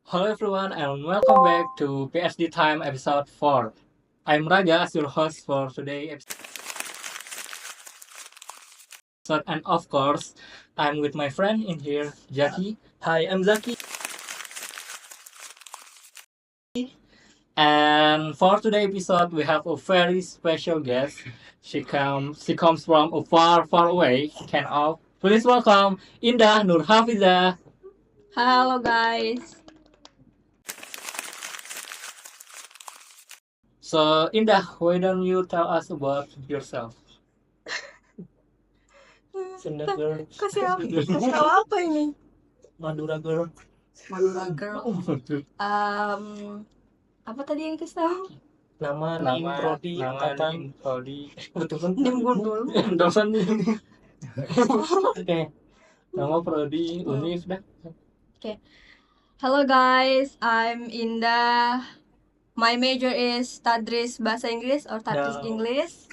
Hello everyone and welcome back to PSD Time episode 4. I'm Raja as your host for today episode, and of course I'm with my friend in here, Jackie. Hi, I'm Zaki. And for today's episode we have a very special guest. She comes from a far away. Please welcome Indah Nurhafiza. Halo guys. So Indah, why don't you tell us about yourself? Sunda Girl, Kasih tahu apa ini? Madura Girl. Madura Girl. Apa tadi yang kasih tahu? Nama, nim, prodi, angkatan. prodi. Betul kan? Nim gundul. Dosen nih. Oke. Nama prodi univ dah. Halo guys, I'm Indah. My major is Tadris Bahasa Inggris or Tadris No. English.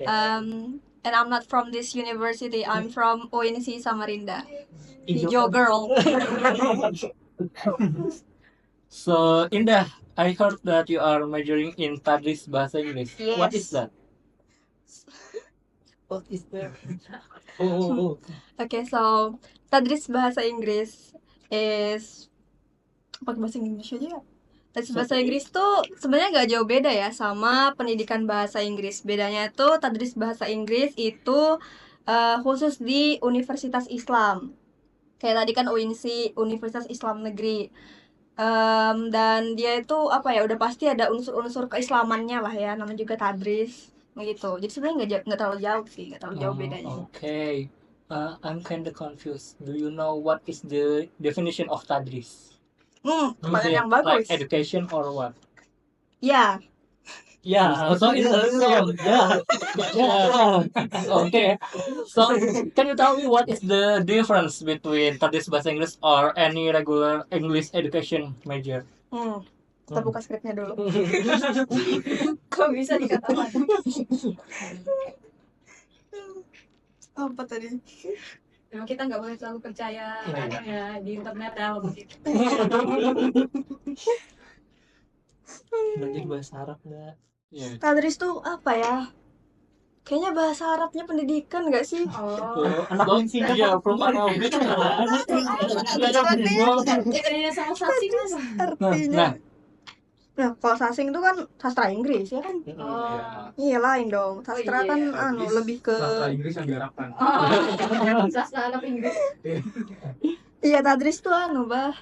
And I'm not from this university. I'm from UNC Samarinda. Hijau girl. So Indah, I heard that you are majoring in Tadris Bahasa Inggris. Yes. What is that? What is there? Okay, so Tadris Bahasa Inggris is pakai bahasa Inggris aja ya. Tadris Bahasa Inggris tuh sebenarnya nggak jauh beda ya sama pendidikan bahasa Inggris. Bedanya tuh Tadris Bahasa Inggris itu khusus di Universitas Islam. Kayak tadi kan UINSI, Universitas Islam Negeri. Dan dia itu apa ya, udah pasti ada unsur-unsur keislamannya lah ya, namanya juga Tadris gitu. Jadi sebenarnya nggak terlalu jauh sih, nggak terlalu jauh bedanya. Okay. I'm kinda confused. Do you know what is the definition of Tadris? Pertanyaan Is yang it like bagus. education or what? Ya, Yeah, so it's yeah. Okay. So can you tell me what is the difference between Tadris Bahasa Inggris or any regular English education major? kita buka skripnya dulu. Kok bisa dikatakan? Apa tadi? Memang kita nggak boleh selalu percaya ya di internet ya begitu. Belajar bahasa Arab nggak? Yeah. Tadris tuh apa ya? Kayaknya bahasa Arabnya pendidikan nggak sih? Anak UINSI kan? Iya, from Arab. Ini sama sasing mas. Artinya. Nah, kalau sasing itu kan sastra Inggris ya kan? Iya lain dong. Sastra iya. kan lebih ke Inggris yang diharapkan. Sastra Arab Inggris. iya Tadris tuh bah.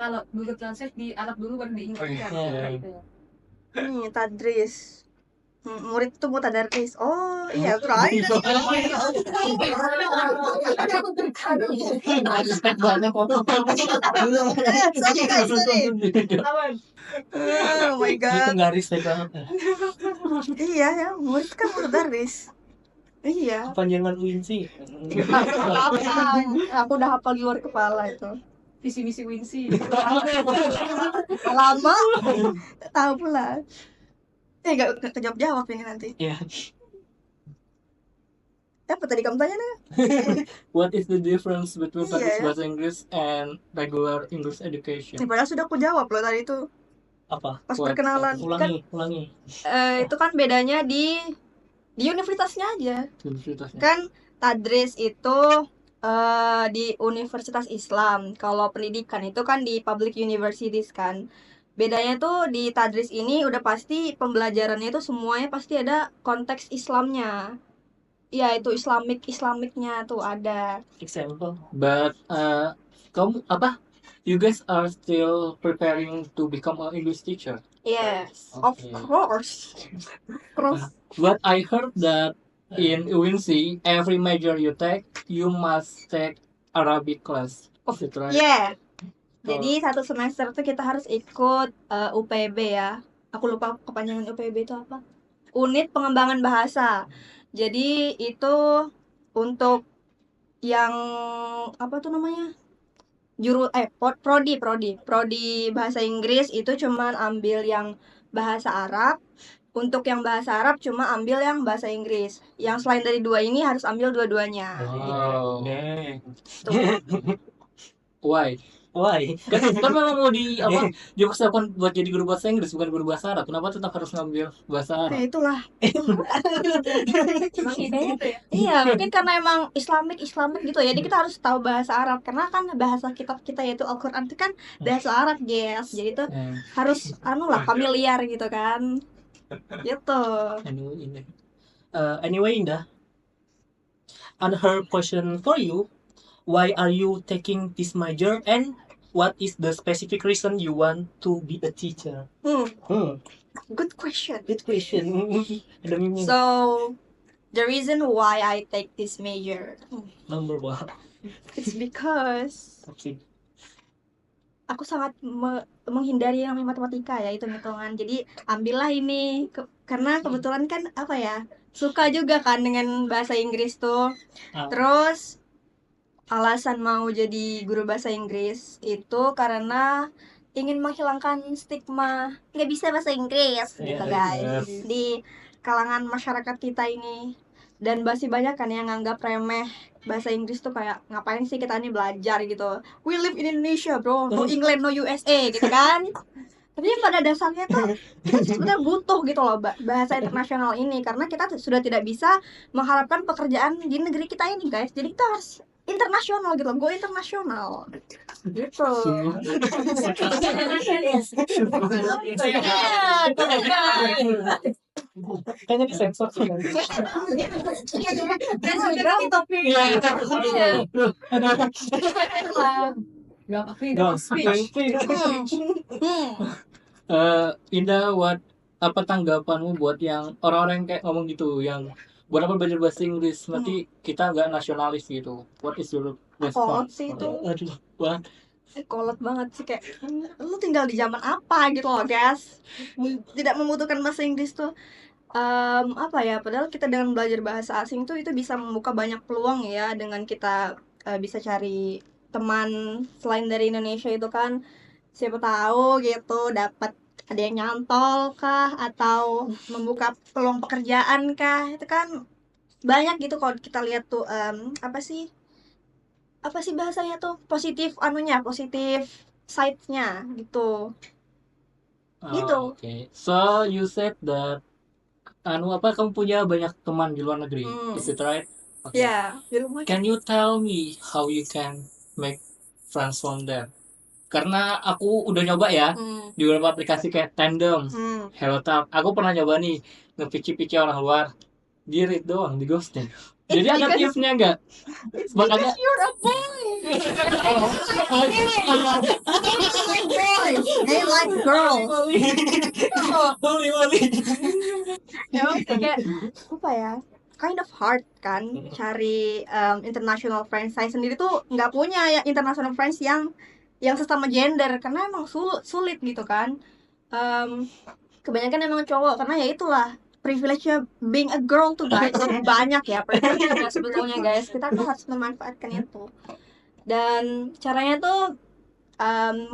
Kalau Google Translate di Arab dulu baru di Inggris kan. Iya. Tadris. Murid tuh mau tadarus. Oh iya right. Respect banget kok. Oh my Itu god. nggak respect banget. Iya ya, murid kan mau tadarus. Iya. Kepanjangan UINSI. Aku udah hafal di luar kepala itu. Visi misi Winsi. Lama. Tahu pula. Gak kejawab ini nanti. Iya. Apa tadi kamu tanya nih? What is the difference between Iya, Tadris ya. Bahasa Inggris and regular English education? Padahal sudah aku jawab loh tadi itu Apa? pas What? perkenalan. Kan Ulangi. itu kan bedanya di universitasnya aja. Universitasnya. Kan Tadris itu di Universitas Islam. Kalau pendidikan itu kan di public universities kan. Bedanya tuh di Tadris ini udah pasti pembelajarannya itu semuanya pasti ada konteks Islamnya. Iya itu Islamiknya tuh ada. Example. But kamu apa? You guys are still preparing to become an English teacher. Yes, Okay. of course. But I heard that in UNC, every major you take, you must take Arabic class. Is it right? Yeah. Jadi satu semester tuh kita harus ikut UPB ya. Aku lupa kepanjangan UPB itu apa. Unit Pengembangan Bahasa. Jadi itu untuk yang apa tuh namanya? Prodi bahasa Inggris itu cuman ambil yang bahasa Arab. Untuk yang bahasa Arab cuma ambil yang bahasa Inggris. Yang selain dari dua ini harus ambil dua-duanya. Wow. Oke. Tuh. Why? Why? Kan memang mau dipersiapkan buat jadi guru bahasa Inggris bukan guru bahasa Arab. Kenapa tetap harus ngambil bahasa Arab? Ya itulah. Emang idenya tuh ya. Iya, mungkin karena emang Islamic gitu ya. Jadi kita harus tahu bahasa Arab karena kan bahasa kitab kita yaitu Al-Qur'an itu kan bahasa Arab, guys. Jadi itu harus familiar gitu kan. Gitu. Anyway, Indah, and her question for you, why are you taking this major and what is the specific reason you want to be a teacher? Good question. Good question. Ada meme. So, the reason why I take this major, Number one. it's because Okay. aku sangat menghindari yang namanya matematika ya, hitung-hitungan. Jadi ambillah ini karena kebetulan kan apa ya, suka juga kan dengan bahasa Inggris tuh. Terus alasan mau jadi guru bahasa Inggris itu karena ingin menghilangkan stigma nggak bisa bahasa Inggris gitu guys di kalangan masyarakat kita ini. Dan masih banyak kan yang nganggap remeh bahasa Inggris tuh kayak ngapain sih kita ini belajar gitu. We live in Indonesia bro, no England, no USA gitu kan. Tapi pada dasarnya tuh kita sebenarnya butuh gitu loh bahasa internasional ini karena kita sudah tidak bisa mengharapkan pekerjaan di negeri kita ini guys. Jadi kita harus internasional gitu, go internasional gitu. Kayaknya disensor sih. Indah, apa tanggapanmu buat yang orang-orang yang kayak ngomong gitu, yang buat apa belajar bahasa Inggris nanti kita nggak nasionalis gitu? What is your Kolot response? sih itu, Wah, kolot banget sih kayak lu tinggal di zaman apa gitu loh guys, tidak membutuhkan bahasa Inggris tuh. Apa ya, padahal kita dengan belajar bahasa asing tuh itu bisa membuka banyak peluang ya, dengan kita bisa cari teman selain dari Indonesia itu kan, siapa tahu gitu dapat ada yang nyantol kah atau membuka peluang pekerjaan kah, itu kan banyak gitu kalau kita lihat tuh. Apa sih bahasanya tuh, positif side-nya gitu. Gitu. Okay. So you said that kamu punya banyak teman di luar negeri, is it right? Okay. Ya, di rumah. Can you tell me how you can make friends from them? Karena aku udah nyoba ya di beberapa aplikasi kayak Tandem, HelloTalk. Aku pernah nyoba nih nge-pici-pici orang luar, di read doang, di ghosting. Jadi ada tipsnya nggak? Makanya You're a boy. They like girls. Ya, kayak apa ya? Kind of hard kan cari international friends. Saya sendiri tuh nggak punya ya international friends yang sesama gender karena emang sulit gitu kan. Kebanyakan emang cowok karena ya itulah privilege-nya being a girl tuh guys. Banyak ya privilege-nya sebetulnya guys. Kita tuh harus memanfaatkan itu. Dan caranya tuh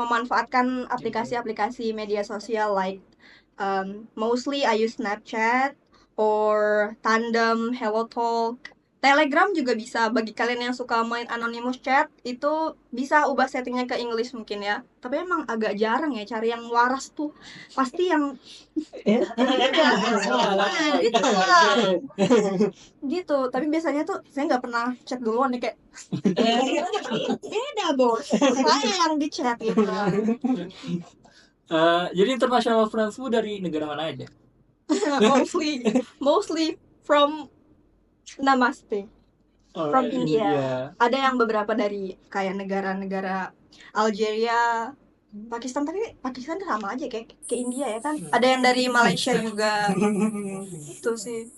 memanfaatkan aplikasi-aplikasi media sosial like mostly I use Snapchat or Tandem, HelloTalk. Telegram juga bisa, bagi kalian yang suka main anonymous chat itu bisa ubah settingnya ke English mungkin ya. Tapi emang agak jarang ya cari yang waras tuh. Pasti yang gitu. Tapi biasanya tuh saya nggak pernah chat duluan nih kayak beda bos. Saya yang di chat gitu. jadi international friendsmu dari negara mana aja? mostly from Namaste. From India. Ada yang beberapa dari kayak negara-negara Algeria, Pakistan, tapi Pakistan sama aja kayak ke India ya kan. Ada yang dari Malaysia juga. Itu sih.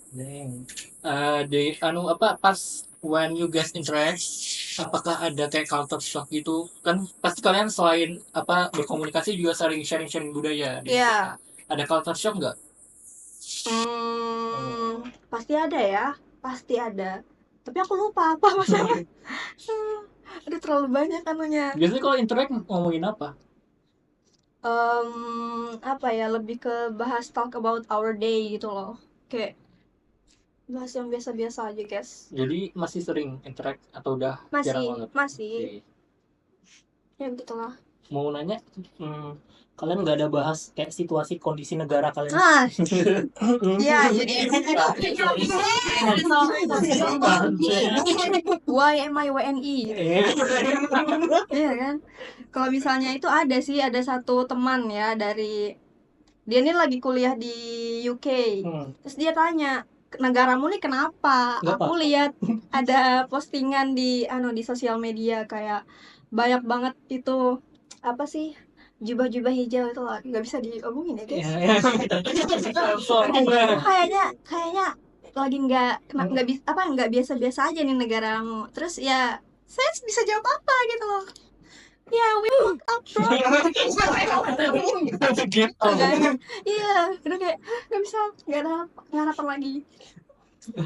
Pas when you guys interact, apakah ada kayak culture shock gitu? Kan pasti kalian selain berkomunikasi juga sering sharing budaya. Iya. Ada culture shock nggak? Pasti ada ya. Pasti ada. Tapi aku lupa apa masalahnya. Aduh, terlalu banyak anunya. Biasanya kalau interact ngomongin apa? Apa ya, lebih ke bahas talk about our day gitu loh. Kayak bahas yang biasa-biasa aja guys. Jadi masih sering interact atau udah jarang banget? Masih. Ya begitulah. Mau nanya, kalian nggak ada bahas kayak situasi kondisi negara kalian? Ya jadi YMI iya kan. Kalau misalnya itu ada satu teman ya dari dia ini lagi kuliah di UK. Terus dia tanya, negaramu nih kenapa? Aku lihat ada postingan di sosial media kayak banyak banget itu apa sih, jubah-jubah hijau itu lah, nggak bisa diomongin ya guys. Kayaknya lagi nggak biasa-biasa aja nih negaramu. Terus ya saya bisa jawab apa gitu loh. Ya, we fuck up, bro. Iya, udah kayak nggak ada harapan lagi.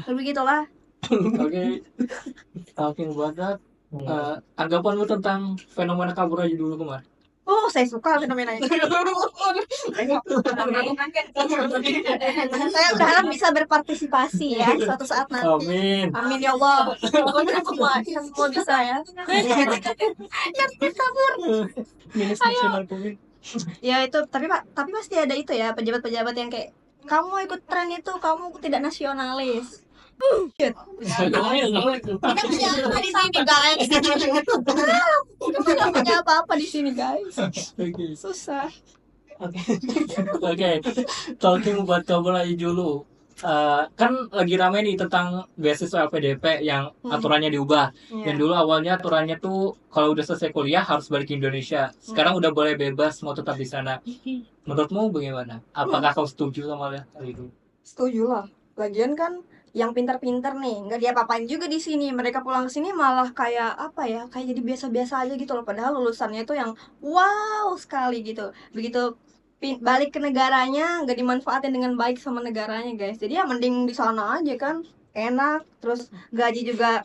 Begitulah. Oke, talking about that, anggapanmu tentang fenomena kabur aja dulu kemarin. Oh, saya suka fenomena itu. Saya berharap bisa berpartisipasi ya suatu saat nanti. Amin. Amin ya Allah. Pokoknya semua bisa ya. Ngerti kabur. Ya itu, tapi pasti ada itu ya, pejabat-pejabat yang kayak kamu ikut tren itu, kamu tidak nasionalis. Shit. Kita nggak punya apa-apa di sini guys. Susah. Oke, talking about kabur aja dulu. Kan lagi rame nih tentang beasiswa LPDP yang aturannya diubah. Yang dulu awalnya aturannya tuh kalau udah selesai kuliah harus balik ke Indonesia. Sekarang udah boleh bebas mau tetap di sana. Menurutmu bagaimana? Apakah kau setuju sama hal itu? Setuju lah. Lagian kan yang pintar-pintar nih nggak diapa-apain juga di sini. Mereka pulang ke sini malah kayak apa ya? Kayak jadi biasa-biasa aja gitu loh. Padahal lulusannya itu yang wow sekali gitu. Begitu balik ke negaranya nggak dimanfaatin dengan baik sama negaranya guys. Jadi ya mending di sana aja kan, enak. Terus gaji juga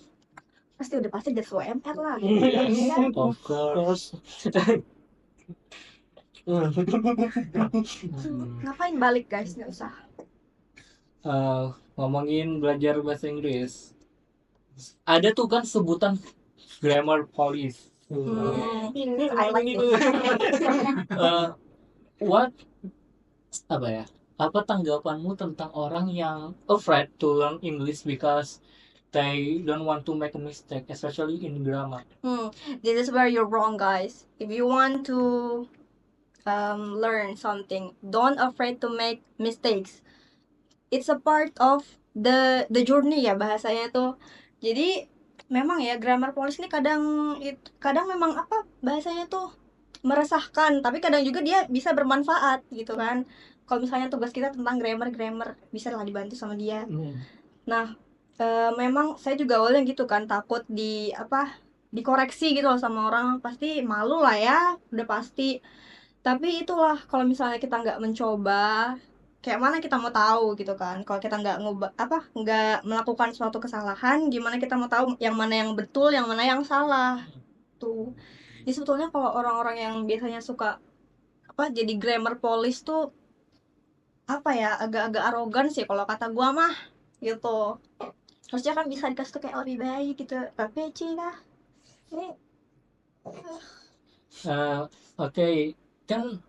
pasti jadi UMR lah. Of course. Ngapain balik guys, nggak usah. Ngomongin belajar bahasa Inggris, ada tuh kan sebutan grammar police. I like it. Apa tanggapanmu tentang orang yang afraid to learn English because they don't want to make a mistake, especially in grammar? This is where you're wrong, guys. If you want to learn something, don't afraid to make mistakes. It's a part of the journey ya bahasanya tuh. Jadi memang ya grammar police ini kadang memang apa bahasanya tuh meresahkan, tapi kadang juga dia bisa bermanfaat gitu kan. Kalau misalnya tugas kita tentang grammar bisa lah dibantu sama dia. Nah, memang saya juga awalnya gitu kan, takut dikoreksi gitu loh sama orang, pasti malu lah ya, udah pasti. Tapi itulah, kalau misalnya kita nggak mencoba, kayak mana kita mau tahu gitu kan. Kalau kita nggak nggak melakukan suatu kesalahan, gimana kita mau tahu yang mana yang betul, yang mana yang salah tuh. Jadi sebetulnya kalau orang-orang yang biasanya suka jadi grammar police tuh agak-agak arogan sih kalau kata gua mah gitu. Harusnya kan bisa dikasih tuh kayak lebih baik gitu, tapi lah ini. Oke, kan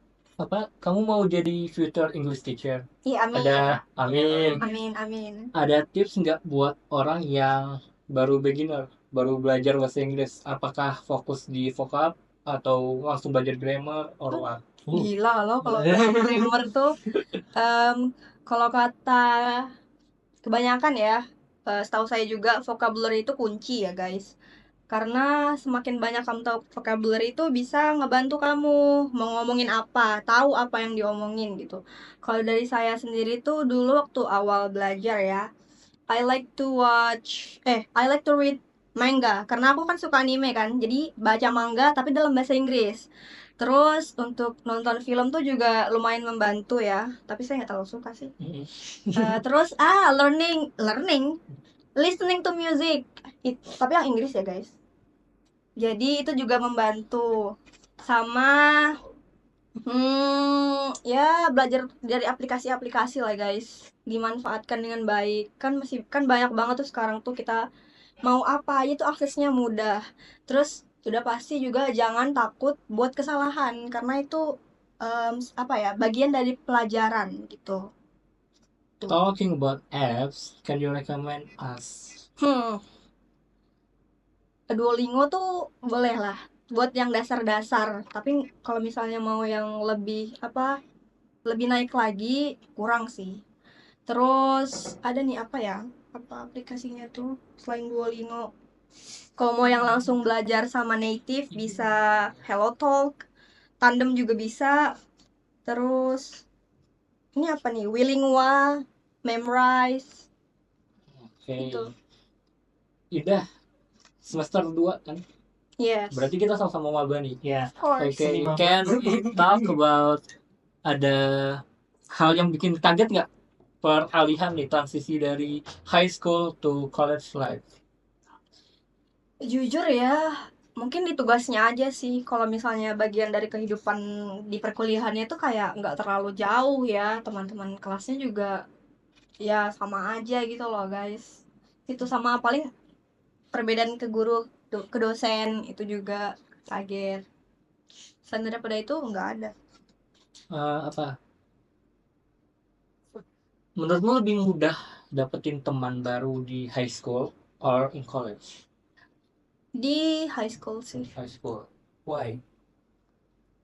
kamu mau jadi future English teacher? Iya, amin. Amin. Ada tips nggak buat orang yang baru beginner, baru belajar bahasa Inggris? Apakah fokus di vocab atau langsung belajar grammar or what? Gila loh kalau grammar tuh. Kalau kata kebanyakan ya, setahu saya juga vocabulary itu kunci ya guys. Karena semakin banyak kamu tahu vocabulary itu bisa ngebantu kamu mau ngomongin apa, tahu apa yang diomongin gitu. Kalau dari saya sendiri tuh dulu waktu awal belajar ya, I like to read manga karena aku kan suka anime kan. Jadi baca manga tapi dalam bahasa Inggris. Terus untuk nonton film tuh juga lumayan membantu ya, tapi saya nggak terlalu suka sih. Terus learning listening to music tapi yang Inggris ya guys. Jadi itu juga membantu. Sama ya belajar dari aplikasi-aplikasi lah guys, dimanfaatkan dengan baik. Kan banyak banget tuh sekarang tuh kita mau apa itu aksesnya mudah. Terus sudah pasti juga jangan takut buat kesalahan karena itu apa ya, bagian dari pelajaran gitu. Talking about apps, can you recommend us? Duolingo tuh boleh lah buat yang dasar-dasar, tapi kalau misalnya mau yang lebih apa, lebih naik lagi kurang sih. Terus ada nih apa ya, apa aplikasinya tuh selain Duolingo, kalau mau yang langsung belajar sama native bisa HelloTalk, Tandem juga bisa. Terus ini apa nih, Willingwa, Memrise Oke. itu. Udah semester 2 kan? Yes. Berarti kita sama-sama maba nih. Ya. Of course. Oke, Maba. can we talk about ada hal yang bikin kaget nggak peralihan nih transisi dari high school to college life? Jujur ya, mungkin di tugasnya aja sih. Kalau misalnya bagian dari kehidupan di perkuliahannya itu kayak nggak terlalu jauh ya. Teman-teman kelasnya juga ya sama aja gitu loh guys. Itu sama paling perbedaan ke guru, ke dosen itu juga kaget. Selain daripada itu nggak ada. Apa? Menurutmu lebih mudah dapetin teman baru di high school or in college? Di high school sih. High school. Why?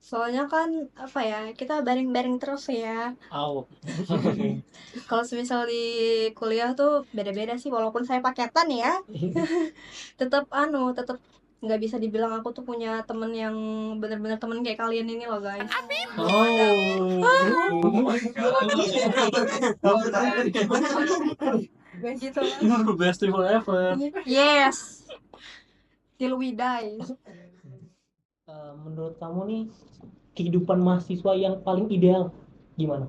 Soalnya kan apa ya, kita bareng-bareng terus ya. Oh. Kalau semisal di kuliah tuh beda-beda sih, walaupun saya paketan ya. tetap nggak bisa dibilang aku tuh punya temen yang bener-bener temen kayak kalian ini loh guys. Gak gitu lah. Best forever. Yes, till we die. Menurut kamu nih kehidupan mahasiswa yang paling ideal gimana?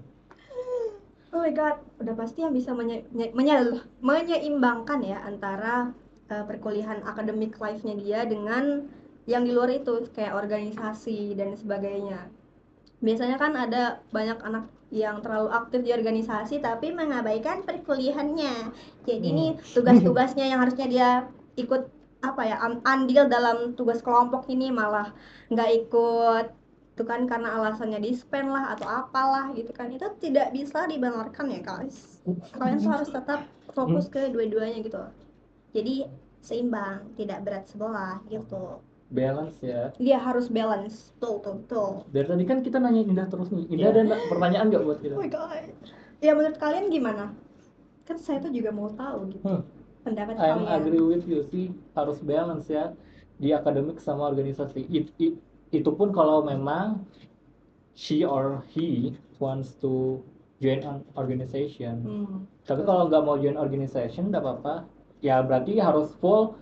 Oh my god, udah pasti yang bisa menyeimbangkan ya antara perkuliahan akademik life-nya dia dengan yang di luar itu kayak organisasi dan sebagainya. Biasanya kan ada banyak anak yang terlalu aktif di organisasi tapi mengabaikan perkuliahannya. Jadi nih tugas-tugasnya yang harusnya dia ikut apa ya, andil dalam tugas kelompok ini malah nggak ikut. Itu kan karena alasannya dispen lah atau apalah gitu kan. Itu tidak bisa dibenarkan ya guys. Kalian tuh harus tetap fokus ke dua-duanya gitu. Jadi seimbang, tidak berat sebelah gitu. Balance ya. Dia harus balance. Tuh. Dari tadi kan kita nanya Indah terus nih. Indah ada pertanyaan nggak buat kita? Oh my god. Ya menurut kalian gimana? Kan saya tuh juga mau tahu gitu. Pendapat I'm kalian. agree with you sih, harus balance ya di akademik sama organisasi. Itu pun kalau memang she or he wants to join an organization. Tapi kalau nggak mau join organization nggak apa-apa. Ya berarti harus full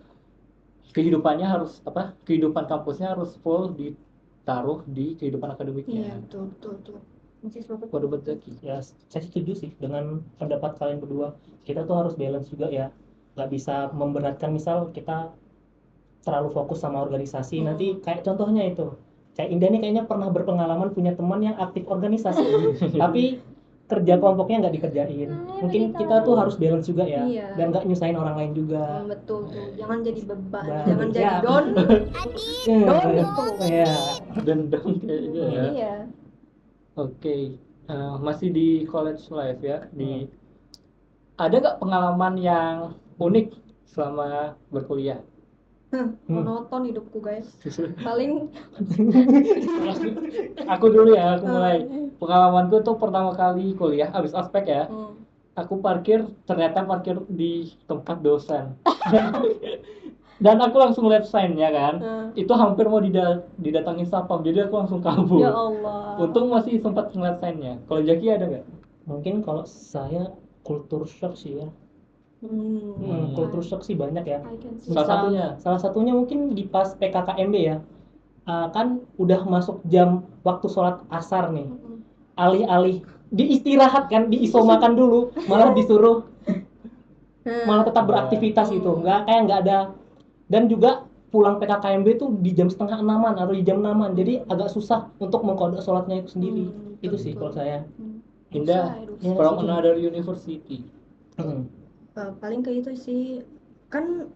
kehidupannya, harus apa? Kehidupan kampusnya harus full ditaruh di kehidupan akademiknya. Iya, tuh. Baru betul. Ya, saya setuju sih dengan pendapat kalian berdua. Kita tuh harus balance juga ya. Nggak bisa memberatkan, misal kita terlalu fokus sama organisasi. Nanti kayak contohnya itu. Kayak Indah nih kayaknya pernah berpengalaman punya teman yang aktif organisasi. Tapi kerja kelompoknya nggak dikerjain. Mungkin kita tuh harus balance juga ya. Iya. Dan nggak nyusahin orang lain juga. Betul tuh. Jangan jadi beban. Bah, Jangan jadi ya. don. Don itu. Ya. Dendam kayaknya ya. Iya. Oke. Masih di college life ya. Ada nggak pengalaman yang unik selama berkuliah? Monoton hidupku guys. Paling Aku dulu ya, aku mulai. Pengalamanku tuh pertama kali kuliah abis ospek ya. Aku ternyata parkir di tempat dosen. Dan aku langsung lihat sign-nya kan. Itu hampir mau didatangin satpam, jadi aku langsung kabur. ya Allah. Untung masih sempat ngeliat sign-nya. Kalau Jaki ada nggak? Mungkin kalau saya kultur shock sih ya. Kultur shock sih banyak ya. Salah satunya mungkin di pas PKKMB ya. Kan udah masuk jam waktu sholat asar nih. Alih-alih diistirahat kan, diisomakan dulu, malah disuruh malah tetap beraktivitas gitu. Nggak ada. Dan juga pulang PKKMB tuh di jam 5:30 atau di jam 6. Jadi agak susah untuk mengkodok sholatnya itu sendiri. Itu sih kalau saya. Indah, from another university. Paling kayak itu sih kan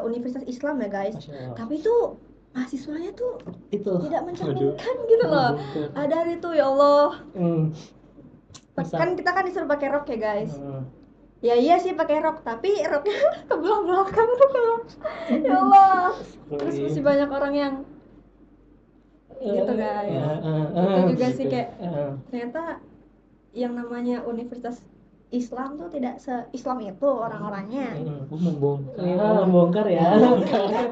universitas Islam ya guys, Masya Allah. tapi tuh mahasiswanya tuh Itu. tidak mencerminkan gitu loh. Ada itu ya Allah. Kan kita kan disuruh pakai rok ya guys. Ya iya sih pakai rok, tapi roknya kebelah belakang tuh kalau ya Allah. Terus masih banyak orang yang gitu guys. Itu juga sih kayak ternyata yang namanya universitas Islam tuh tidak se-Islam itu orang-orangnya. Membongkar ya.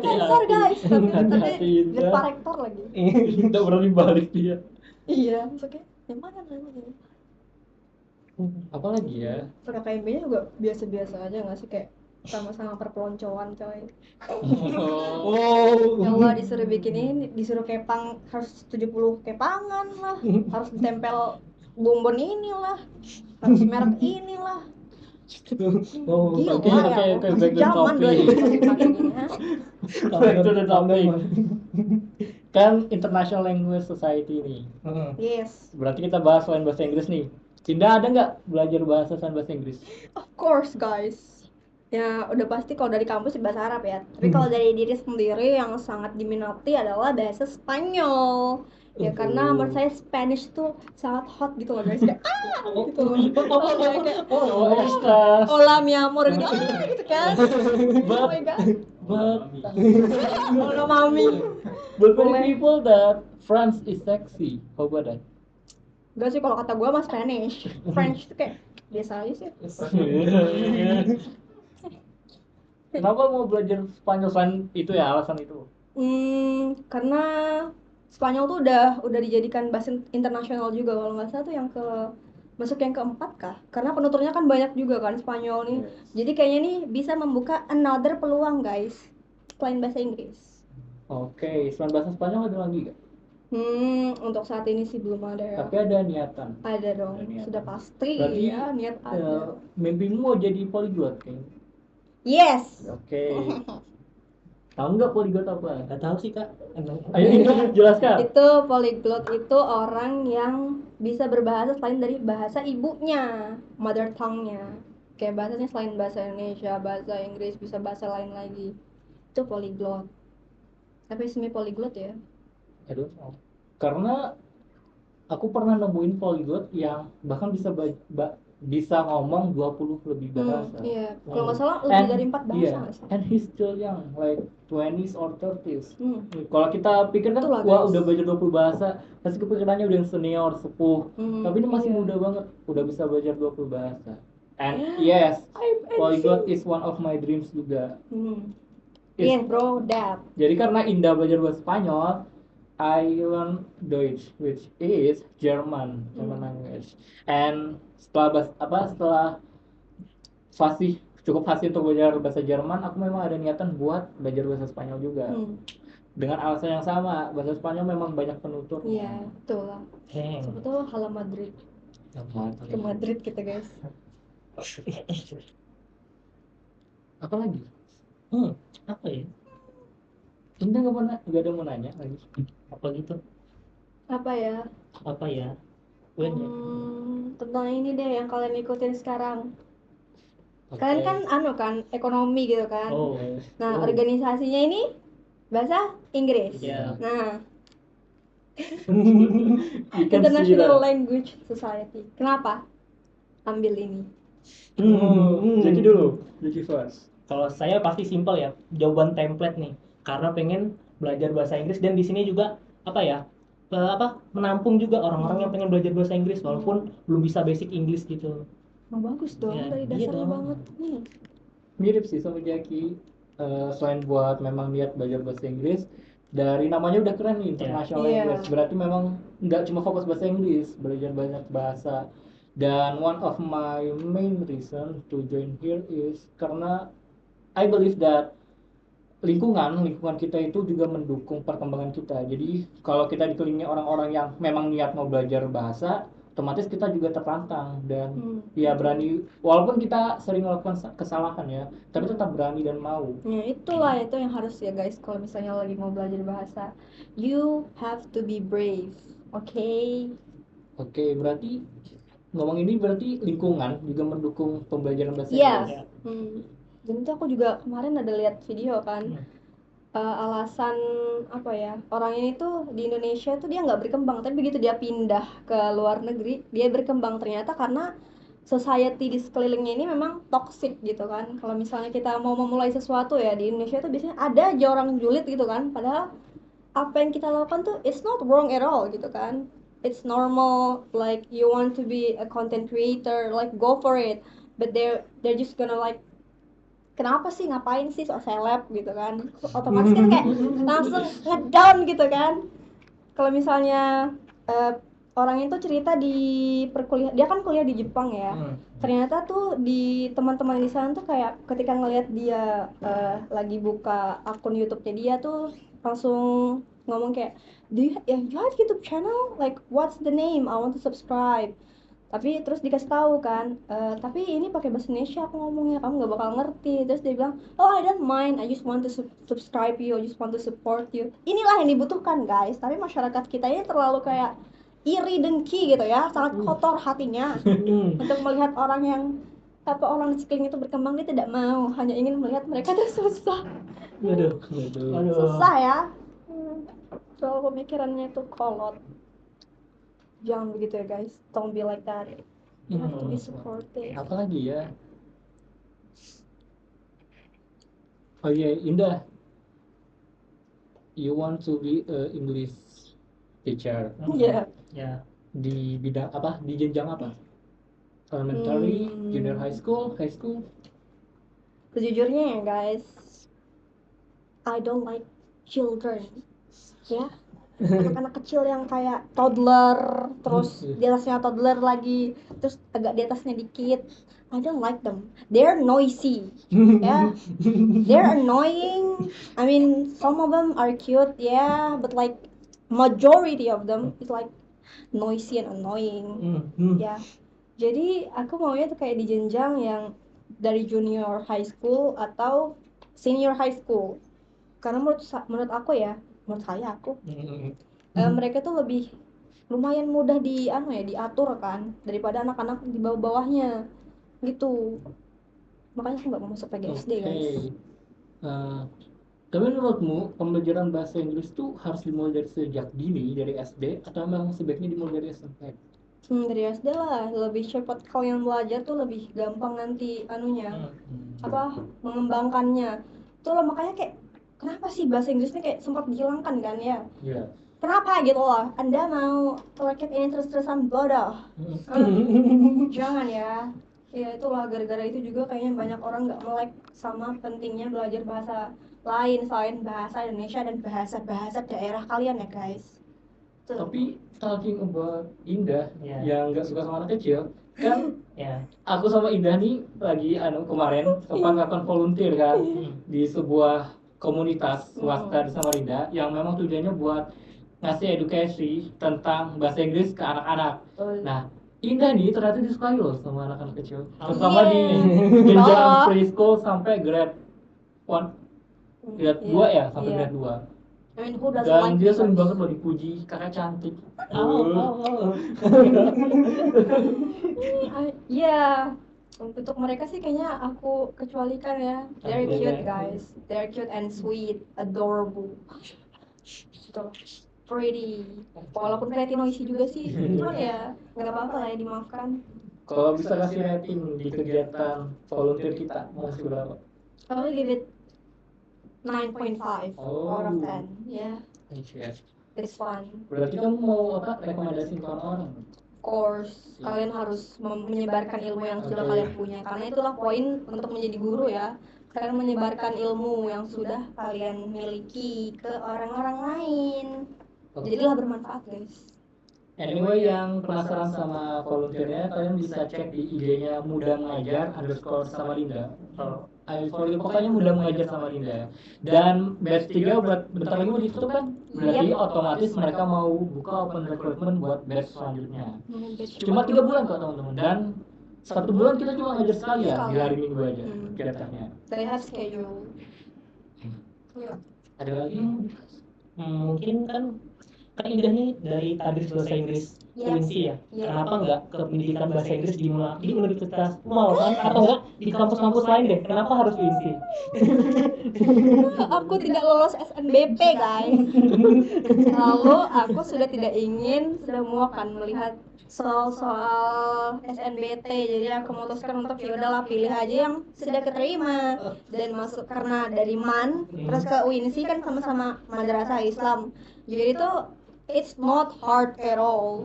Sensor guys, tapi lihat Pak Rektor lagi. Tidak berani balik dia. Iya, maksudnya yang mana namanya? Apalagi ya? PKKMB-nya juga biasa-biasa aja nggak sih, kayak sama-sama perpeloncoan coy. Ya Allah, disuruh bikin ini, disuruh kepang harus 70 kepangan lah, harus ditempel bonbon inilah, harus merek inilah. Gila ya, masih zaman 2000 Back to the topic. Kan International Language Society ini. Yes. Berarti kita bahas selain bahasa Inggris nih. Cinda ada nggak belajar bahasa selain bahasa Inggris? Of course guys. Ya udah pasti kalau dari kampus bahasa Arab ya. Tapi kalau dari diri sendiri yang sangat diminati adalah bahasa Spanyol. Ya karena menurut saya Spanish tuh sangat hot gitu loh guys, kayak gitu loh. Kayak hola mi amor gitu, gitu kan. Oh my god. Hola mami. But many people that France is sexy. How about that? Enggak sih, kalau kata gue mah Spanish. French tuh kayak biasa aja sih. Kenapa mau belajar Spanyol selain itu ya, alasan itu? Karena Spanyol tuh udah dijadikan bahasa internasional juga, kalau nggak salah tuh masuk yang keempat kah? Karena penuturnya kan banyak juga kan Spanyol nih. Jadi kayaknya nih bisa membuka another peluang guys, selain bahasa Inggris. Oke, selain bahasa Spanyol ada lagi gak? Untuk saat ini sih belum ada ya. Tapi ada niatan. Ada dong, sudah pasti. Berarti, ya, niat ada. Mimpimu mau jadi polyglot kayaknya? Yes. Oke. Tahu nggak polyglot apa? Nggak tahu sih kak. Ayo jelaskan. Itu polyglot itu orang yang bisa berbahasa selain dari bahasa ibunya, mother tongue-nya. Kayak bahasanya selain bahasa Indonesia, bahasa Inggris, bisa bahasa lain lagi. Itu polyglot. Tapi semi polyglot ya. Aduh, karena aku pernah nemuin polyglot yang bahkan bisa ngomong 20 lebih bahasa. Iya, kalau nggak salah lebih dari 4 bahasa. Yeah, and he's still young, like 20s or 30s. Kalau kita pikir kan, wah udah belajar 20 bahasa, pasti kepikirannya udah yang senior, sepuh. Tapi ini masih muda banget, udah bisa belajar 20 bahasa. And yes, polyglot is one of my dreams juga. Yes bro, that. Jadi karena Indah belajar bahasa Spanyol, I learn Deutsch, which is German language. And setelah cukup fasih untuk belajar bahasa Jerman, aku memang ada niatan buat belajar bahasa Spanyol juga. Dengan alasan yang sama, bahasa Spanyol memang banyak penutur. Iya, betul lah. Sebetulnya Hala Madrid. Ke Madrid kita guys. Apa lagi? Apa ya? Indah nggak ada mau nanya lagi. Apa gitu? Apa ya? Tentang ini deh yang kalian ikutin sekarang. Kalian kan ekonomi gitu kan. Nah, organisasinya ini bahasa Inggris. Nah, International Language Society. Kenapa ambil ini? Jadi first. Kalau saya pasti simple ya, jawaban template nih. Karena pengen belajar bahasa Inggris, dan di sini juga menampung juga orang-orang yang pengen belajar bahasa Inggris walaupun belum bisa basic English gitu. Bagus dong, dari dasarnya banget. Mirip sih sama Jaki. Selain buat memang niat belajar bahasa Inggris, dari namanya udah keren nih, International Language. Berarti memang nggak cuma fokus bahasa Inggris, belajar banyak bahasa. Dan one of my main reason to join here is karena I believe that lingkungan kita itu juga mendukung perkembangan kita. Jadi kalau kita dikelilingi orang-orang yang memang niat mau belajar bahasa, otomatis kita juga tertantang dan ya berani, walaupun kita sering melakukan kesalahan ya, tapi tetap berani dan mau. Ya itulah itu yang harus ya guys, kalau misalnya lagi mau belajar bahasa, you have to be brave, Oke, berarti ngomong ini berarti lingkungan juga mendukung pembelajaran bahasa Inggris. Dan itu aku juga kemarin ada lihat video kan, alasan apa ya, orang ini tuh di Indonesia tuh dia nggak berkembang, tapi begitu dia pindah ke luar negeri dia berkembang, ternyata karena society di sekelilingnya ini memang toxic gitu kan. Kalau misalnya kita mau memulai sesuatu ya di Indonesia tuh biasanya ada aja orang julid gitu kan, padahal apa yang kita lakukan tuh it's not wrong at all gitu kan, it's normal, like you want to be a content creator, like go for it, but they're just gonna like, kenapa sih, ngapain sih sok seleb gitu kan, otomatis kan kayak langsung ngedown gitu kan. Kalau misalnya orang itu cerita di perkuliahan, dia kan kuliah di Jepang ya, ternyata tuh di teman-teman di sana tuh kayak ketika ngelihat dia lagi buka akun YouTube-nya dia tuh langsung ngomong kayak, do you have YouTube channel, like what's the name, I want to subscribe. Tapi terus dikasih tahu kan, tapi ini pakai bahasa Indonesia aku ngomongnya, kamu nggak bakal ngerti. Terus dia bilang, oh I don't mind, I just want to subscribe you, I just want to support you. Inilah yang dibutuhkan guys, tapi masyarakat kita ini terlalu kayak iri, dengki gitu ya, sangat kotor hatinya untuk melihat orang yang orang di sekeliling itu berkembang. Dia tidak mau, hanya ingin melihat mereka tuh susah. Susah ya. Soal pemikirannya itu kolot. Jangan begitu ya guys, don't be like that. You have to be supportive. Apalagi ya? Oh iya, Indah. You want to be a English teacher? Iya. Ya. Di bidang apa? Di jenjang apa? Elementary, junior high school, high school? Sejujurnya ya guys, I don't like children. Ya, anak-anak kecil yang kayak toddler, terus di atasnya toddler lagi, terus agak di atasnya dikit. I don't like them. They're noisy. Yeah, they're annoying. I mean, some of them are cute, yeah, but like majority of them is like noisy and annoying. Ya, jadi aku maunya tuh kayak di jenjang yang dari junior high school atau senior high school. Karena menurut aku ya, menurut saya mereka tuh lebih lumayan mudah diatur kan daripada anak-anak di bawah-bawahnya gitu. Makanya aku nggak mau masuk PGSD guys. Tapi menurutmu pembelajaran bahasa Inggris tuh harus dimulai dari sejak dini, dari SD, atau memang sebaiknya dimulai dari SMP? Dari SD lah, lebih cepat kalian belajar tuh, lebih gampang nanti mengembangkannya tuh loh. Makanya kayak kenapa sih bahasa Inggrisnya kayak sempat dihilangkan kan ya? Kenapa gitu loh? Anda mau rakyat ini terus-terusan bodoh? Jangan ya. Ya itulah, gara-gara itu juga kayaknya banyak orang nggak melek sama pentingnya belajar bahasa lain selain bahasa Indonesia dan bahasa-bahasa daerah kalian ya guys. Tapi talking about Indah yang nggak suka sama anak kecil kan, aku sama Indah nih lagi kemarin sempat ngelakuin volunteer kan di sebuah komunitas swasta di Samarinda yang memang tujuannya buat ngasih edukasi tentang bahasa Inggris ke anak-anak. Nah, Indah nih ternyata disukai loh sama anak-anak kecil, terutama di jenjang preschool sampai grade 1, grade 2 ya, sampai grade 2. Dan dia sering banget loh dipuji, kakak cantik. Iya, untuk mereka sih kayaknya aku kecualikan ya. They're cute guys, they're cute and sweet, adorable, pretty. Walaupun pretty noisy juga sih, cuman ya nggak apa-apa lah ya, dimaafkan. Kalau bisa kasih rating di kegiatan volunteer kita, mau kasih berapa? I will give it 9.5 out of 10. Yeah, it's fun. Berarti kamu mau rekomendasi ke orang-orang? Of course, kalian harus menyebarkan ilmu yang sudah kalian punya, karena itulah poin untuk menjadi guru ya. Kalian menyebarkan ilmu yang sudah kalian miliki ke orang-orang lain. Jadilah bermanfaat guys. Anyway, yang penasaran sama volunteernya, kalian bisa cek di IG-nya Muda Mengajar _Samarinda. Pokoknya Muda Mengajar Samarinda. Dan batch 3 bentar lagi mau ditutup kan? Berarti otomatis mereka mau buka open recruitment buat batch selanjutnya. Cuma 3 bulan kok teman-teman. Dan 1 bulan kita cuma ngajar sekali ya, di hari Minggu aja kegiatannya. They have schedule. Ada lagi? Mungkin kan Indah nih dari tadris bahasa Inggris UINSI ya? Kenapa nggak ke pendidikan bahasa Inggris di universitas Mall kan? Atau nggak di kampus-kampus lain deh? Kenapa harus UINSI? Aku tidak lolos SNBP guys. Lalu aku sudah tidak ingin, sudah muak kan melihat soal-soal SNBT. Jadi aku memutuskan untuk ya udahlah pilih aja yang sudah keterima dan masuk karena dari MAN terus ke UINSI kan sama-sama madrasah Islam. Jadi itu it's not hard at all.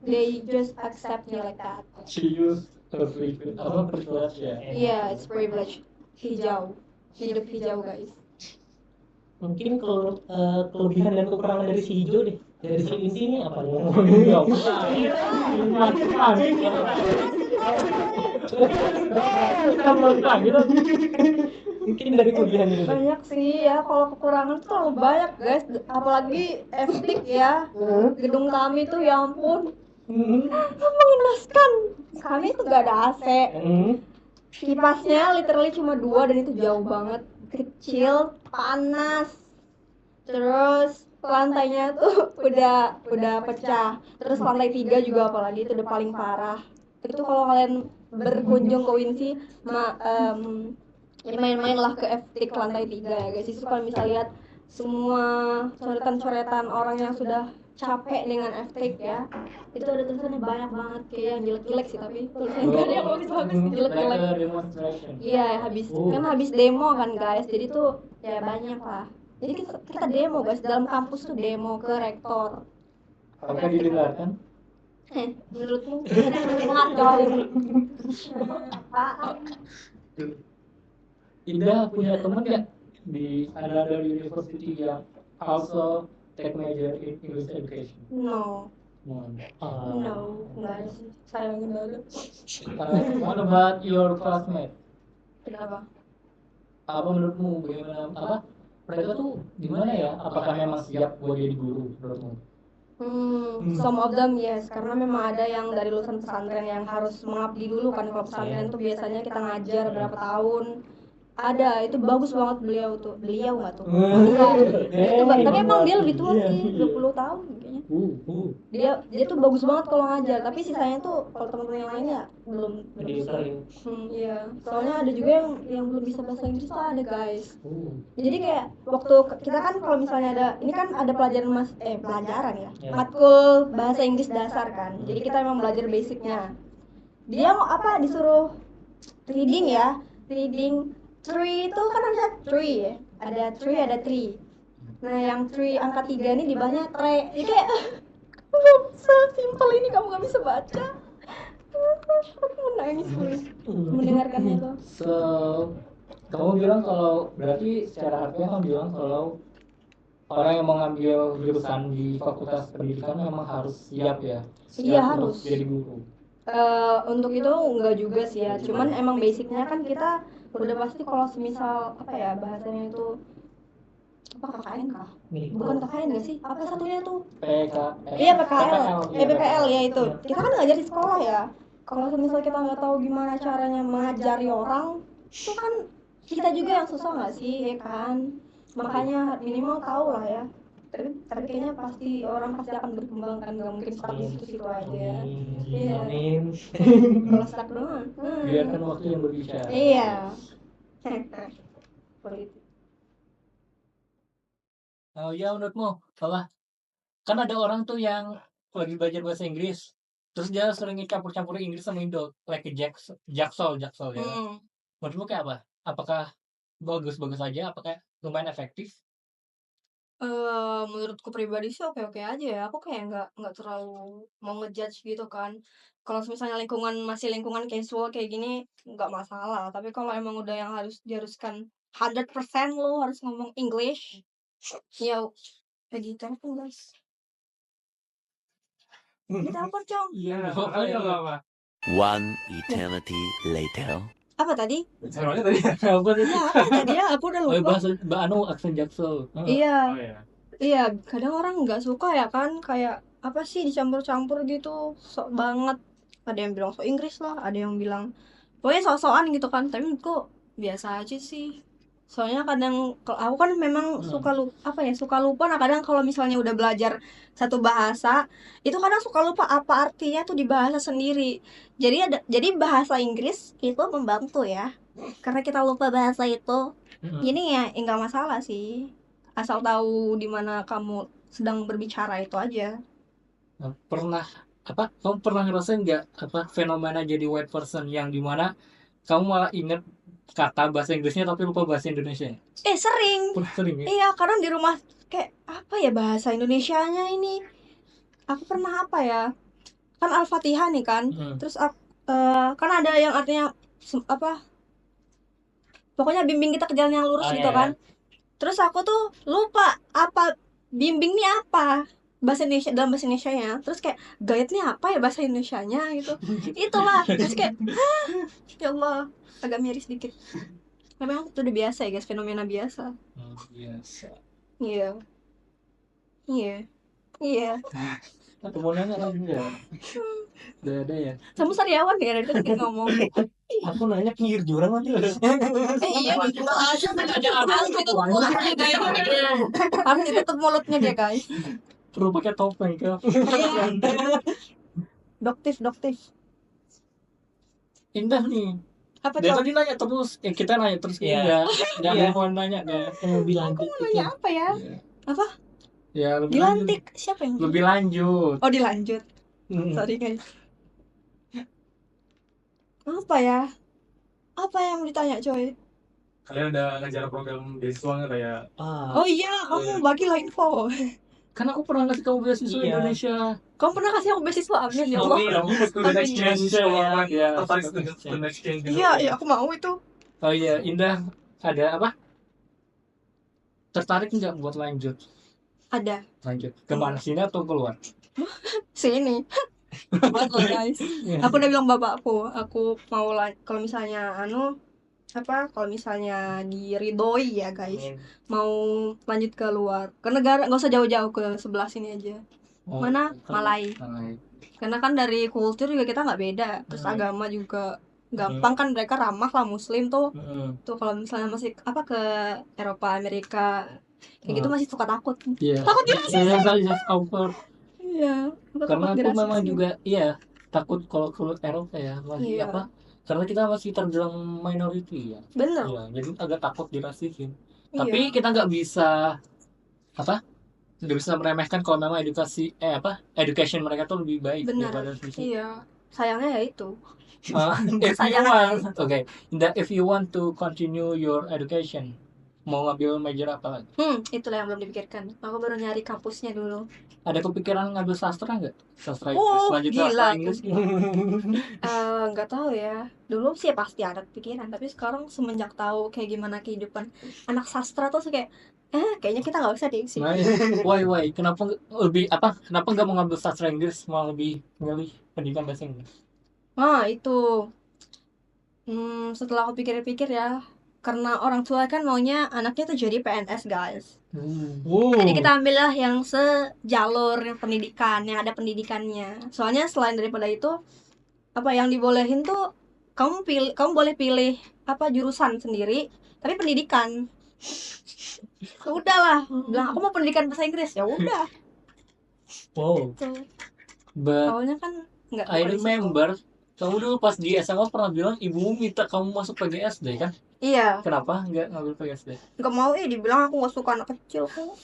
They just accept me like that. She used her privilege ya. Yeah, it's privilege. Hijau, hidup hijau guys. Mungkin kalau kelebihan dan kekurangan dari si hijau deh, dari si UINSI ini apa ya? Mungkin dari kelebihan ini. Banyak sih ya, kalau kekurangan tuh terlalu banyak guys, apalagi FTIK ya. Gedung kami tuh ya ampun mengenaskan. Kami tuh gak ada AC, kipasnya literally cuma 2 dan itu jauh banget, kecil, panas. Terus lantainya tuh udah pecah. Terus lantai 3 juga apalagi itu udah paling parah. Itu kalau kalian berkunjung ke UINSI ya main-mainlah ke FTIK lantai 3 ya guys. Itu kalau bisa lihat semua coretan-coretan orang yang sudah capek dengan FTIK ya, itu ada tulisannya banyak banget, kayak yang jelek-jelek sih, tapi tulisannya gak ada yang bagus-bagus, jelek-jelek. Iya, habis demo kan guys, jadi tuh ya banyak lah. Jadi kita demo guys, dalam kampus tuh demo ke rektor. Apakah didengarkan? Menurutmu ngacau? Apaan? Indah punya teman nggak di another university yang also take major in English education? No, Nggak nggak ada sih, sayangnya nggak ada. What about your classmate? Kenapa? Apa menurutmu bagaimana mereka tuh gimana ya? Apakah memang siap buat jadi guru menurutmu? Some of them yes, karena memang ada yang dari lulusan pesantren yang harus mengabdi dulu kan. Kalau pesantren tuh biasanya kita ngajar berapa tahun. Ada, itu bagus banget beliau nggak tuh? Tapi emang dia lebih tua sih, 20 tahun kayaknya. Dia tuh bagus banget kalau ngajar, tapi sisanya tuh kalau teman-teman yang lain ya belum bisa. Iya, soalnya ada juga yang belum bisa bahasa Inggris tuh ada guys. Jadi kayak waktu kita kan kalau misalnya ini kan ada pelajaran pelajaran ya, matkul bahasa Inggris dasar kan. Jadi kita emang belajar basicnya. Dia mau disuruh reading ya, reading. Tree itu kan ada tree ya, ada tree, ada tree. Nah yang tree angka 3 ini di bawahnya tre. Jadi kayak sesimpel ini kamu gak bisa baca. Aku menangis mendengarkannya itu. So kamu bilang kalau berarti secara harfiah kamu bilang kalau orang yang mau ngambil jurusan di fakultas pendidikan memang harus siap ya? Iya harus. Jadi guru. Untuk itu enggak juga sih ya, cuman emang basicnya kan kita udah pasti kalau semisal bahasanya itu KKN kah? Bukan KKN nggak sih? Apa satunya tuh? Iya PPL ya itu. Kita kan ngajar di sekolah ya. Kalau semisal kita nggak tahu gimana caranya mengajari orang, itu kan kita juga yang susah nggak sih, ya kan? Makanya minimal tahu lah ya. Tapi kayaknya orang pasti akan berkembang kan, nggak mungkin stuck di situ aja. Iya. Kalau stuck doang. Biarkan waktu yang berbicara. Iya. Politik. Ya menurutmu apa? Kan ada orang tuh yang lagi belajar bahasa Inggris, terus dia sering campur-campur Inggris sama Indo, like Jaksel ya. Menurutmu kayak apa? Apakah bagus-bagus aja? Apakah lumayan efektif? Menurutku pribadi sih oke-oke aja ya. Aku kayak nggak terlalu mau ngejudge gitu kan. Kalau misalnya masih lingkungan casual kayak gini nggak masalah. Tapi kalau emang udah yang harus diharuskan 100% lo harus ngomong English, ya kayak gitu kan guys. Kita apa Cong? Iya. Apa? One eternity later. Apa tadi? Sebenarnya tadi apa tadi? Ya apa tadi ya? Aku udah lupa. Bahasa aksen Jaksel. Iya. Iya, kadang orang nggak suka ya kan, kayak apa sih dicampur-campur gitu, sok banget. Ada yang bilang sok Inggris lah, ada yang bilang pokoknya sok-sokan gitu kan. Tapi menurutku biasa aja sih. Soalnya kadang kalau aku kan memang suka lupa. Nah kadang kalau misalnya udah belajar satu bahasa itu kadang suka lupa apa artinya tuh di bahasa sendiri. Jadi bahasa Inggris itu membantu ya. Karena kita lupa bahasa itu. Ini ya enggak masalah sih. Asal tahu di mana kamu sedang berbicara itu aja. Kamu pernah ngerasain nggak fenomena jadi white person yang dimana kamu malah inget kata bahasa Inggrisnya tapi lupa bahasa Indonesia? Sering. Sering ya? Iya, kadang di rumah kayak apa ya bahasa Indonesianya ini. Aku pernah apa ya? Kan Al-Fatihah nih kan. Terus kan ada yang artinya pokoknya bimbing kita ke jalan yang lurus gitu kan. Terus aku tuh lupa apa bimbing ini apa bahasa Indonesia dalam bahasa Indonesianya. Terus kayak guide-nya apa ya bahasa Indonesianya gitu. Itulah. Terus kayak ya Allah, agak miris dikit. Memang itu udah biasa ya guys, fenomena biasa. Biasa. Iya. Iya. Mau nanya lagi nggak? Udah ada ya? Kamu sariawan ya dari tadi ngomong. Aku nanya pinggir jurang nanti. Iya. Harus ditutup mulutnya dia guys. Perlu pakai topeng kan? Doktif. Indah nih. Apa Dari coba? tadi nanya terus, kita nanya terus enggak mau nanya kan? Lebih lanjut. Mau nanya apa ya? Apa? Ya lebih Dilantik. Siapa yang lebih lanjut. Oh dilanjut. Sorry guys. Apa ya? Apa yang ditanya coy? Kalian udah ngajar program beasiswa nggak kayak? Oh iya, kamu bagilah info. Kan aku pernah ngasih kamu beasiswa Indonesia. Kamu pernah kasih aku beasiswa? Amin ya Allah. Student exchange ya. Tertarik student exchange gitu. Iya, aku mau itu. Oh iya, Indah ada apa? Tertarik nggak buat lanjut? Ada. Lanjut kemana, sini atau keluar? Sini. Betul guys. Aku udah bilang bapakku, aku mau kalau misalnya kalau misalnya diridoi ya guys, mau lanjut ke luar ke negara, nggak usah jauh-jauh, ke sebelah sini aja. Mana? Malai. Karena kan dari kultur juga kita nggak beda, terus agama juga gampang kan, mereka ramah lah muslim tuh. Tuh kalau misalnya masih ke Eropa, Amerika kayak gitu masih suka takut. Takut dirasisme. Iya. Karena aku memang juga takut kalau ke Eropa ya, masih karena kita masih terbilang minority ya. Bener. Ya, jadi agak takut dirasisin. Tapi kita nggak bisa meremehkan kalau memang education mereka tuh lebih baik daripada sisi. Iya. Sayangnya ya itu. If you want to continue your education, mau ngambil major apa lagi? Itulah yang belum dipikirkan. Aku baru nyari kampusnya dulu. Ada kepikiran ngambil sastra nggak? Sastra selanjutnya sastra Inggris? Nggak tahu ya. Dulu sih pasti ada kepikiran, tapi sekarang semenjak tahu kayak gimana kehidupan anak sastra tuh kayak kayaknya kita nggak usah deh sih. Why? Kenapa nggak mau ngambil sastra Inggris, mau lebih milih pendidikan bahasa Inggris? Itu setelah aku pikir-pikir ya, karena orang tua kan maunya anaknya tuh jadi PNS guys. Jadi kita ambillah yang sejalur pendidikan, yang ada pendidikannya. Soalnya selain daripada itu, yang dibolehin tuh kamu boleh pilih jurusan sendiri, tapi pendidikan. Udahlah, bilang aku mau pendidikan bahasa Inggris, ya udah. Gitu. Awalnya kan nggak. I remember kamu dulu pas di SMA pernah bilang ibumu minta kamu masuk PGSD kan? Iya. Kenapa nggak ngambil PGSD? Nggak mau, dibilang aku nggak suka anak kecil kok.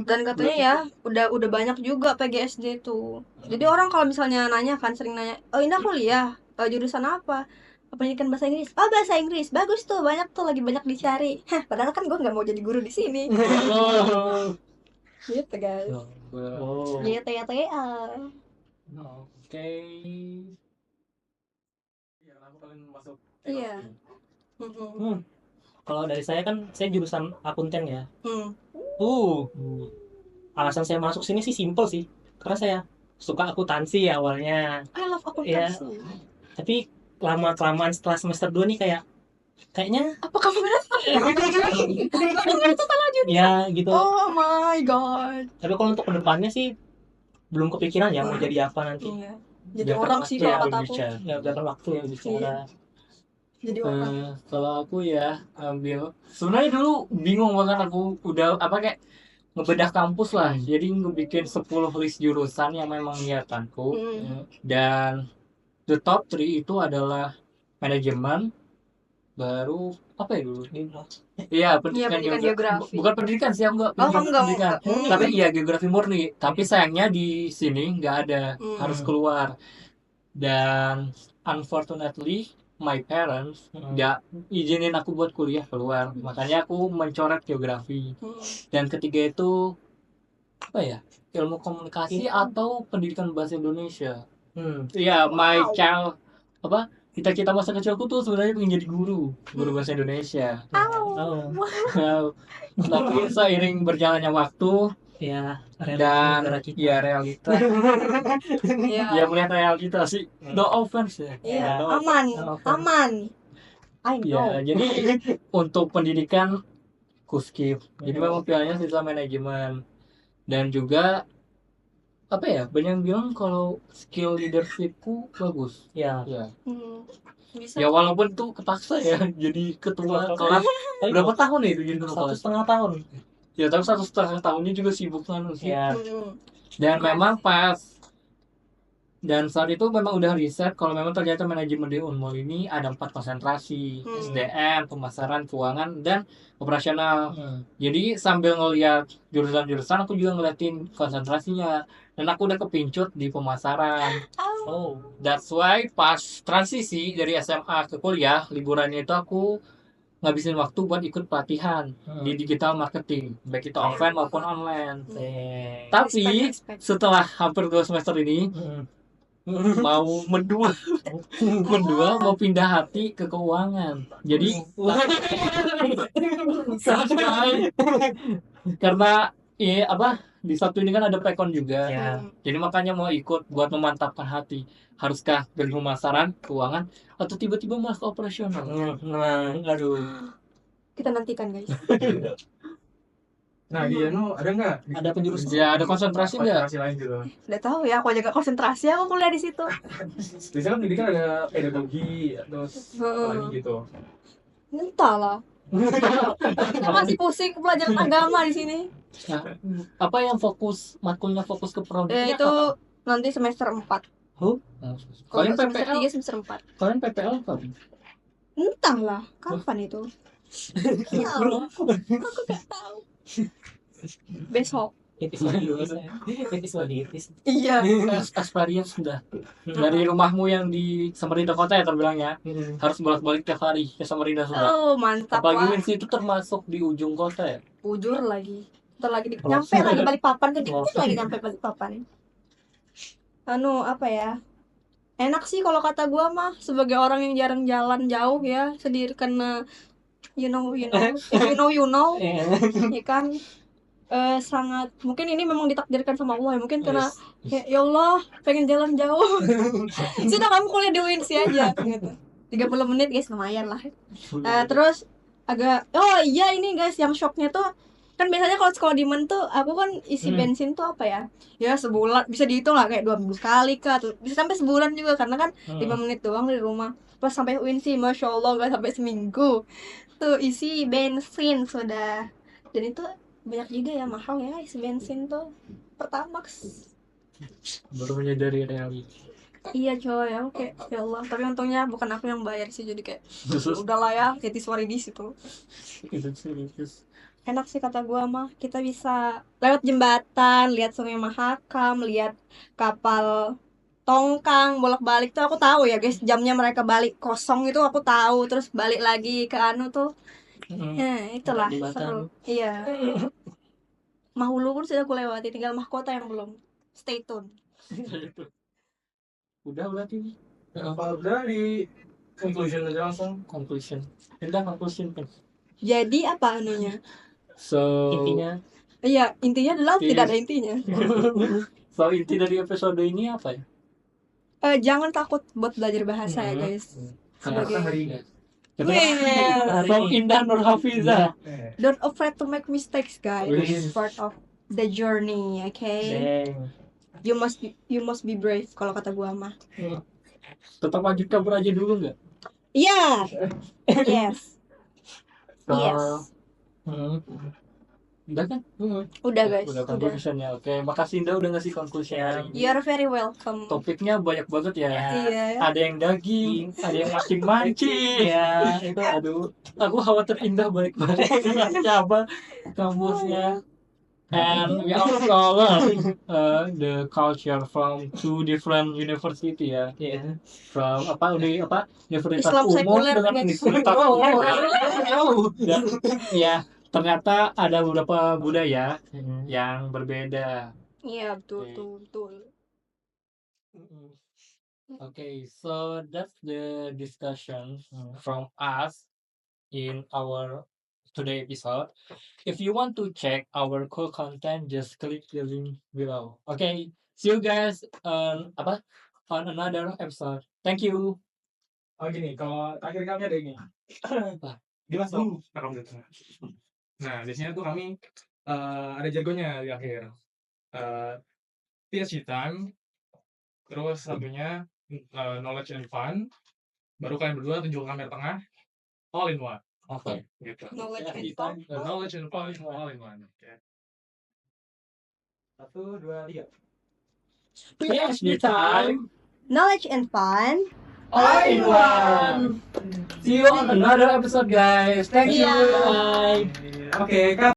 Dan katanya ya udah banyak juga PGSD tuh. Jadi orang kalau misalnya nanya kan, sering nanya, Indah kuliah jurusan apa? Pendidikan bahasa Inggris. Bahasa Inggris bagus tuh, banyak tuh, lagi banyak dicari. Padahal kan gue nggak mau jadi guru di sini. Gitu guys. Gitu ya. Oke. Iya, aku kalian masuk. Iya. Kalau dari saya kan, saya jurusan akunten ya. Alasan saya masuk sini sih simple sih, karena saya suka akuntansi ya awalnya. I love akuntansi. Tapi lama-kelamaan setelah semester 2 nih kayaknya apa kamu ya gitu. Oh my god. Tapi kalau untuk kedepannya sih belum kepikiran ya mau jadi apa nanti. Jadi orang sih kalau kata aku. Ya biarkan waktu ya bicara. Jadi apa? Kalau aku ya ambil, sebenarnya dulu bingung banget, aku udah kayak ngebedah kampus lah, jadi ngebikin 10 list jurusan yang memang niatanku. Dan the top 3 itu adalah manajemen, baru apa ya dulu? Iya, pendidikan geografi. Bukan pendidikan sih, aku enggak pendidikan. Tapi iya geografi murni. Tapi sayangnya di sini nggak ada, harus keluar. Dan unfortunately my parents nggak izinin aku buat kuliah keluar, makanya aku mencoret geografi. Dan ketiga itu apa ya, ilmu komunikasi atau pendidikan bahasa Indonesia. Iya, my child cita-cita masa kecilku tuh sebenarnya pengen jadi guru bahasa Indonesia. Tapi seiring berjalannya waktu Ya, dan realita ya melihat realita sih, no offense ya. Iya, No aman. I know. Ya, jadi untuk pendidikan ku skip. Jadi memang pilihannya sisa manajemen. Dan juga banyak yang bilang kalau skill leadershipku bagus. Ya. Bisa. Ya walaupun itu kepaksa ya, jadi ketua kelas. Berapa tahun ya itu jadi ketua kelas? 1,5 tahun. Ya, tapi 1,5 tahunnya juga sibuk kan sih. Ya. Dan memang dan saat itu memang udah riset kalau memang ternyata manajemen di Unmul ini ada 4 konsentrasi, SDM, pemasaran, keuangan, dan operasional. Jadi sambil ngeliat jurusan-jurusan, aku juga ngeliatin konsentrasinya, dan aku udah kepincut di pemasaran. That's why pas transisi dari SMA ke kuliah, liburannya itu aku ngabisin waktu buat ikut pelatihan di digital marketing, baik itu offline maupun online. Tapi setelah hampir 2 semester ini mau mendua mau pindah hati ke keuangan. Jadi karena di Sabtu ini kan ada pekon juga. Jadi makanya mau ikut buat memantapkan hati. Haruskah dari pemasaran, keuangan, atau tiba-tiba malah ke operasional? Aduh. Kita nantikan, guys. Nah, dia ada nggak? Ada penjurusan? Ya, ada konsentrasi nggak? Konsentrasi lain gitu. Udah tahu ya, aku jaga konsentrasi, aku kuliah di situ. Biasanya kan pendidikan ada pedagogi atau apa lagi gitu. Entahlah. Kita masih pusing pelajaran agama di sini. Nah, apa yang makulnya fokus ke produk? Itu nanti semester 4. Kalian semester PPL? 3 semester 4. Kalian PPL kapan? Entahlah, kapan itu? Ya Allah, aku gak tahu. Besok. Iya. Experience sudah. Dari rumahmu yang di Samarinda Kota ya terbilang ya, harus bolak-balik tiap hari ke Samarinda sudah. Oh, mantap. Apalagi Winsi itu termasuk di ujung kota ya. Ujur lagi. Nyampe lagi Balikpapan, kan lagi nyampe Balikpapan. Apa ya? Enak sih kalau kata gua mah, sebagai orang yang jarang jalan jauh ya, sendiri karena you know ya kan. Sangat mungkin ini memang ditakdirkan sama Allah ya, mungkin karena ya Allah pengen jalan jauh. Sudah kamu kuliah di UINSI aja gitu. 30 menit guys, lumayan lah. Terus agak ini guys, yang shocknya tuh kan biasanya kalau sekolah di Men tuh aku kan isi bensin tuh ya sebulan bisa dihitung lah, kayak 2 minggu sekali kah, tuh bisa sampai sebulan juga karena kan 5 menit doang dari rumah. Pas sampai UINSI, masya Allah gak sampai seminggu tuh isi bensin sudah. Dan itu banyak juga ya, mahal ya isi bensin tuh, Pertamax. Baru menyadari realita. Iya coy, ya oke, ya Allah. Tapi untungnya bukan aku yang bayar sih, jadi kayak udahlah ya, kayak suara di situ. Enak sih kata gua mah, kita bisa lewat jembatan, lihat Sungai Mahakam, lihat kapal tongkang bolak-balik tuh aku tahu ya guys, jamnya mereka balik kosong itu aku tahu, terus balik lagi ke tuh. Itulah seru. Iya. Mahulu pun sudah aku lewati, tinggal Mahkota yang belum. Stay tune. Udah berarti. Udah di conclusion aja langsung. Conclusion. Jadi apa anunya? So intinya. Iya, intinya adalah tidak ada intinya. So inti dari episode ini apa ya? Jangan takut buat belajar bahasa ya guys. Sebagai From Indah Nur Hafiza. Don't afraid to make mistakes, guys. It's part of the journey, okay? You must be brave kalau kata gua mah. Tetap lanjut kabur aja dulu nggak? Yeah. Yes. So, Yes. Udah kan? Udah guys. Udah conclusionnya. Oke, makasih Indah udah ngasih conclusion hari ini. You are very welcome. Topiknya banyak banget ya. Iya. Ada yang daging, ada yang mancing-mancing. Ya, itu aduh. Aku khawatir Indah balik-balik apa kampusnya. And we also learn the culture from two different university ya. Iya. From Universitas Islam Umum sekuler, dengan guys. Universitas dan ya ternyata ada beberapa budaya yang berbeda. Iya, betul. Okay, so that's the discussion from us in our today episode. If you want to check our cool content, just click the link below. Okay, see you guys on another episode. Thank you. Oh gini, kalau akhir kami ada ini. Dimas dong, rekam dulu. Nah, biasanya tuh kami ada jargonnya di akhir. PhD time, terus satunya knowledge and fun. Baru kalian berdua tunjuk kamera tengah, all in one. Okay. Gitu. Knowledge and fun. Knowledge and fun, all in one. Okay. 1, 2, 3. PhD time. Knowledge and fun. All in one. See you on another episode, guys. Thank you. Yeah. Bye. Oke,